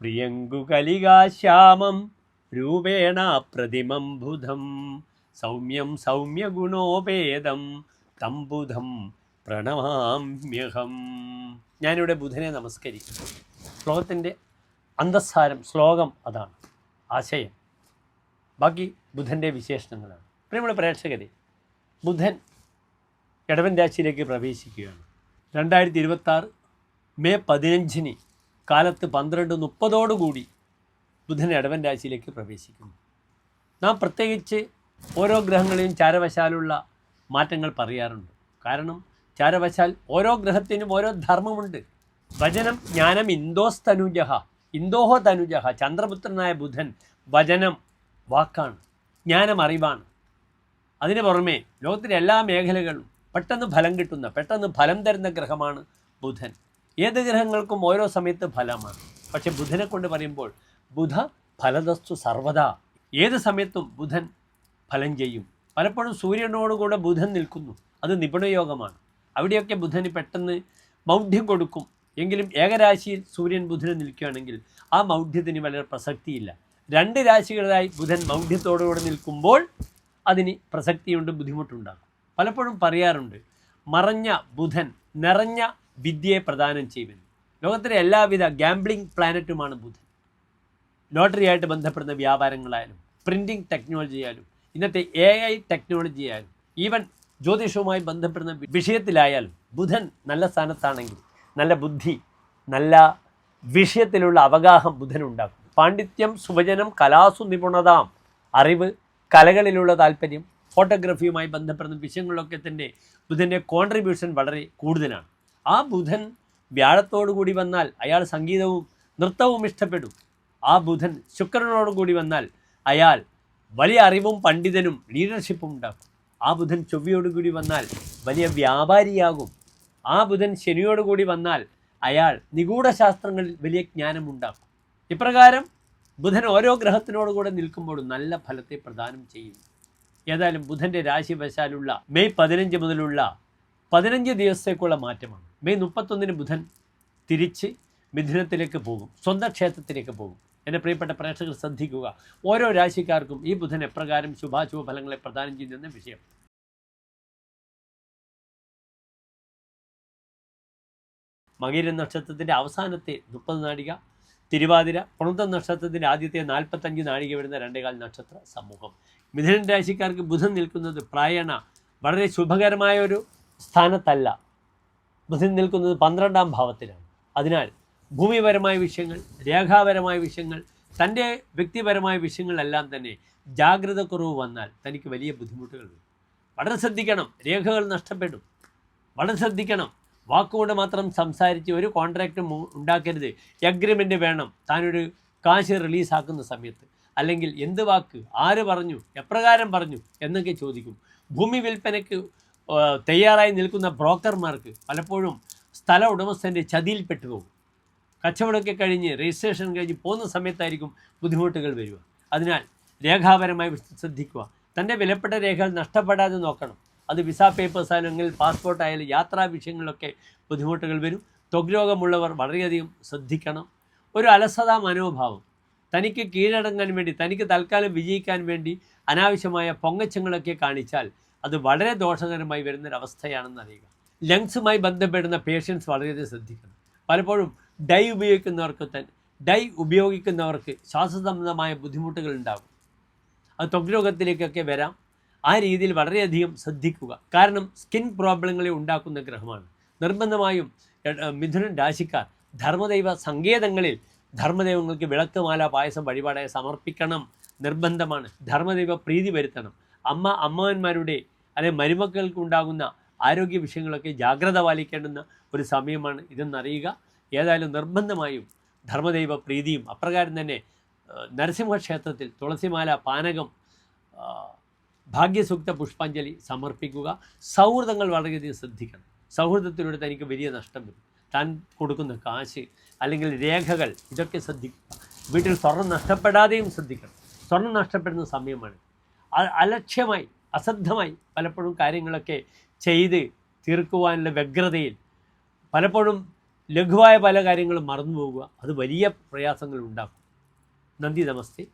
പ്രിയങ്കുകലികാശ്യാമം രൂപേണ പ്രതിമം ബുധം സൗമ്യം സൗമ്യഗുണോപേതം തം ബുധം പ്രണമാമ്യഹം. ഞാനിവിടെ ബുധനെ നമസ്കരിക്കും. ശ്ലോകത്തിൻ്റെ അന്തസ്സാരം ശ്ലോകം അതാണ്, ആശയം. ബാക്കി ബുധൻ്റെ വിശേഷണങ്ങളാണ്. പ്രിയമുള്ള പ്രേക്ഷകരെ, ബുധൻ ഇടവൻ രാശിയിലേക്ക് പ്രവേശിക്കുകയാണ്. 2026 മെയ് 15 കാലത്ത് 12:30 ബുധൻ ഇടവൻ രാശിയിലേക്ക് പ്രവേശിക്കുന്നു. നാം പ്രത്യേകിച്ച് ഓരോ ഗ്രഹങ്ങളെയും ചാരവശാലുള്ള മാറ്റങ്ങൾ പറയാറുണ്ട്. കാരണം ചാരവശാൽ ഓരോ ഗ്രഹത്തിനും ഓരോ ധർമ്മമുണ്ട്. വചനം ജ്ഞാനം ഇന്തോഹോ തനുജഹ. ചന്ദ്രപുത്രനായ ബുധൻ വചനം വാക്കാണ്, ജ്ഞാനം അറിവാണ്. അതിന് പുറമെ ലോകത്തിലെ എല്ലാ മേഖലകളും പെട്ടെന്ന് ഫലം കിട്ടുന്ന, പെട്ടെന്ന് ഫലം തരുന്ന ഗ്രഹമാണ് ബുധൻ. ഏത് ഗ്രഹങ്ങൾക്കും ഓരോ സമയത്ത് ഫലമാണ്. പക്ഷെ ബുധനെ കൊണ്ട് പറയുമ്പോൾ ബുധ ഫലദസ്തു സർവദാ, ഏത് സമയത്തും ബുധൻ ഫലം ചെയ്യും. പലപ്പോഴും സൂര്യനോടുകൂടെ ബുധൻ നിൽക്കുന്നു, അത് നിപുണയോഗമാണ്. അവിടെയൊക്കെ ബുധന് പെട്ടെന്ന് മൗഢ്യം കൊടുക്കും. എങ്കിലും ഏകരാശിയിൽ സൂര്യൻ ബുധന് നിൽക്കുകയാണെങ്കിൽ ആ മൗഢ്യത്തിന് വളരെ പ്രസക്തിയില്ല. 2 രാശികളായി ബുധൻ മൗഢ്യത്തോടുകൂടെ നിൽക്കുമ്പോൾ അതിന് പ്രസക്തിയുണ്ട്, ബുദ്ധിമുട്ടുണ്ടാകും. പലപ്പോഴും പറയാറുണ്ട്, മറഞ്ഞ ബുധൻ നിറഞ്ഞ വിദ്യയെ പ്രദാനം ചെയ്യുമെന്ന്. ലോകത്തിലെ എല്ലാവിധ ഗാംബ്ലിംഗ് പ്ലാനറ്റുമാണ് ബുധൻ. ലോട്ടറിയായിട്ട് ബന്ധപ്പെടുന്ന വ്യാപാരങ്ങളായാലും, പ്രിൻറ്റിംഗ് ടെക്നോളജി ആയാലും, ഇന്നത്തെ AI ടെക്നോളജി ആയാലും, ഈവൻ ജ്യോതിഷവുമായി ബന്ധപ്പെടുന്ന വിഷയത്തിലായാലും ബുധൻ നല്ല സ്ഥാനത്താണെങ്കിൽ നല്ല ബുദ്ധി, നല്ല വിഷയത്തിലുള്ള അവഗാഹം ബുധനുണ്ടാക്കും. പാണ്ഡിത്യം, സുവചനം, കലാസു നിപുണതാം, അറിവ്, കലകളിലുള്ള താല്പര്യം, ഫോട്ടോഗ്രാഫിയുമായി ബന്ധപ്പെടുന്ന വിഷയങ്ങളിലൊക്കെ തന്നെ ബുധൻ്റെ കോൺട്രിബ്യൂഷൻ വളരെ കൂടുതലാണ്. ആ ബുധൻ വ്യാഴത്തോടുകൂടി വന്നാൽ അയാൾ സംഗീതവും നൃത്തവും ഇഷ്ടപ്പെടും. ആ ബുധൻ ശുക്രനോടുകൂടി വന്നാൽ അയാൾ വലിയ അറിവും പണ്ഡിതനും ലീഡർഷിപ്പും ഉണ്ടാക്കും. ആ ബുധൻ ചൊവ്വയോടുകൂടി വന്നാൽ വലിയ വ്യാപാരിയാകും. ആ ബുധൻ ശനിയോടുകൂടി വന്നാൽ അയാൾ നിഗൂഢശാസ്ത്രങ്ങളിൽ വലിയ ജ്ഞാനമുണ്ടാക്കും. ഇപ്രകാരം ബുധൻ ഓരോ ഗ്രഹത്തിനോടുകൂടെ നിൽക്കുമ്പോഴും നല്ല ഫലത്തെ പ്രദാനം ചെയ്യുന്നു. ഏതായാലും ബുധൻ്റെ രാശിവശാലുള്ള മെയ് 15 മുതലുള്ള 15 ദിവസത്തേക്കുള്ള മാറ്റമാണ്. മെയ് 31 ബുധൻ തിരിച്ച് മിഥുനത്തിലേക്ക് പോകും, സ്വന്തം ക്ഷേത്രത്തിലേക്ക് പോകും. എൻ്റെ പ്രിയപ്പെട്ട പ്രേക്ഷകർ ശ്രദ്ധിക്കുക, ഓരോ രാശിക്കാർക്കും ഈ ബുധൻ എപ്രകാരം ശുഭാശുഭ ഫലങ്ങളെ പ്രദാനം ചെയ്യുന്ന വിഷയം. മകീര നക്ഷത്രത്തിൻ്റെ അവസാനത്തെ 30 നാഴിക, തിരുവാതിര, പുണർതം നക്ഷത്രത്തിൻ്റെ ആദ്യത്തെ 45 നാഴിക വരുന്ന 2.25 നക്ഷത്ര സമൂഹം. മിഥുനൻ രാശിക്കാർക്ക് ബുധൻ നിൽക്കുന്നത് പ്രായണ വളരെ ശുഭകരമായ ഒരു സ്ഥാനത്തല്ല. ബുധൻ നിൽക്കുന്നത് 12ാം ഭാവത്തിലാണ്. അതിനാൽ ഭൂമിപരമായ വിഷയങ്ങൾ, രേഖാപരമായ വിഷയങ്ങൾ, തൻ്റെ വ്യക്തിപരമായ വിഷയങ്ങളെല്ലാം തന്നെ ജാഗ്രത കുറവ് വന്നാൽ തനിക്ക് വലിയ ബുദ്ധിമുട്ടുകൾ വരും. വളരെ ശ്രദ്ധിക്കണം, രേഖകൾ നഷ്ടപ്പെടും. വളരെ ശ്രദ്ധിക്കണം, വാക്കുകൊണ്ട് മാത്രം സംസാരിച്ച് ഒരു കോൺട്രാക്റ്റും ഉണ്ടാക്കരുത്. എഗ്രിമെൻ്റ് വേണം താനൊരു കാശ് റിലീസാക്കുന്ന സമയത്ത്. അല്ലെങ്കിൽ എന്ത് വാക്ക്, ആര് പറഞ്ഞു, എപ്രകാരം പറഞ്ഞു എന്നൊക്കെ ചോദിക്കും. ഭൂമി വിൽപ്പനയ്ക്ക് തയ്യാറായി നിൽക്കുന്ന ബ്രോക്കർമാർക്ക് പലപ്പോഴും സ്ഥല ഉടമസ്ഥൻ്റെ ചതിയിൽപ്പെട്ടു പോകും. കച്ചവടമൊക്കെ കഴിഞ്ഞ് രജിസ്ട്രേഷൻ കഴിഞ്ഞ് പോകുന്ന സമയത്തായിരിക്കും ബുദ്ധിമുട്ടുകൾ വരിക. അതിനാൽ രേഖാപരമായി ശ്രദ്ധിക്കുക. തൻ്റെ വിലപ്പെട്ട രേഖകൾ നഷ്ടപ്പെടാതെ നോക്കണം. അത് വിസ പേപ്പേഴ്സ് ആണെങ്കിൽ പാസ്പോർട്ട് ആയാലും യാത്രാ വിഷയങ്ങളിലൊക്കെ ബുദ്ധിമുട്ടുകൾ വരും. ത്വഗ് രോഗമുള്ളവർ വളരെയധികം ശ്രദ്ധിക്കണം. ഒരു അലസതാ മനോഭാവം, തനിക്ക് കീഴടങ്ങാൻ വേണ്ടി, തനിക്ക് തൽക്കാലം വിജയിക്കാൻ വേണ്ടി അനാവശ്യമായ പൊങ്ങച്ചങ്ങളൊക്കെ കാണിച്ചാൽ അത് വളരെ ദോഷകരമായി വരുന്നൊരവസ്ഥയാണെന്ന് അറിയുക. ലങ്സുമായി ബന്ധപ്പെടുന്ന പേഷ്യൻസ് വളരെയധികം ശ്രദ്ധിക്കണം. പലപ്പോഴും ഡൈ ഉപയോഗിക്കുന്നവർക്ക് ശ്വാസസംബന്ധമായ ബുദ്ധിമുട്ടുകൾ ഉണ്ടാകും. അത് ത്വഗ് രോഗത്തിലേക്കൊക്കെ വരാം. ആ രീതിയിൽ വളരെയധികം ശ്രദ്ധിക്കുക. കാരണം സ്കിൻ പ്രോബ്ലങ്ങളെ ഉണ്ടാക്കുന്ന ഗ്രഹമാണ്. നിർബന്ധമായും മിഥുനൻ രാശിക്കാർ ധർമ്മദൈവ സങ്കേതങ്ങളിൽ ധർമ്മദൈവങ്ങൾക്ക് വിളക്കുമാല പായസം വഴിപാടായി സമർപ്പിക്കണം, നിർബന്ധമാണ്. ധർമ്മദൈവ പ്രീതി വരുത്തണം. അമ്മവന്മാരുടെ അല്ലെങ്കിൽ മരുമക്കൾക്ക് ഉണ്ടാകുന്ന ആരോഗ്യ വിഷയങ്ങളൊക്കെ ജാഗ്രത പാലിക്കേണ്ടുന്ന ഒരു സമയമാണ് ഇതെന്നറിയുക. ഏതായാലും നിർബന്ധമായും ധർമ്മദൈവ പ്രീതിയും അപ്രകാരം തന്നെ നരസിംഹക്ഷേത്രത്തിൽ തുളസിമാല, പാനകം, ഭാഗ്യസൂക്ത പുഷ്പാഞ്ജലി സമർപ്പിക്കുക. സൗഹൃദങ്ങൾ വളരെയധികം ശ്രദ്ധിക്കണം. സൗഹൃദത്തിലൂടെ തനിക്ക് വലിയ നഷ്ടം വരും. താൻ കൊടുക്കുന്ന കാശ് അല്ലെങ്കിൽ രേഖകൾ ഇതൊക്കെ ശ്രദ്ധിക്കുക. വീട്ടിൽ സ്വർണം നഷ്ടപ്പെടാതെയും ശ്രദ്ധിക്കണം. സ്വർണം നഷ്ടപ്പെടുന്ന സമയമാണ്. അലക്ഷ്യമായി അശ്രദ്ധമായി പലപ്പോഴും കാര്യങ്ങളൊക്കെ ചെയ്ത് തീർക്കുവാനുള്ള വ്യഗ്രതയിൽ പലപ്പോഴും ലഘുവായ പല കാര്യങ്ങളും മറന്നു പോകുക, അത് വലിയ പ്രയാസങ്ങൾ ഉണ്ടാക്കും. നന്ദി, നമസ്തേ.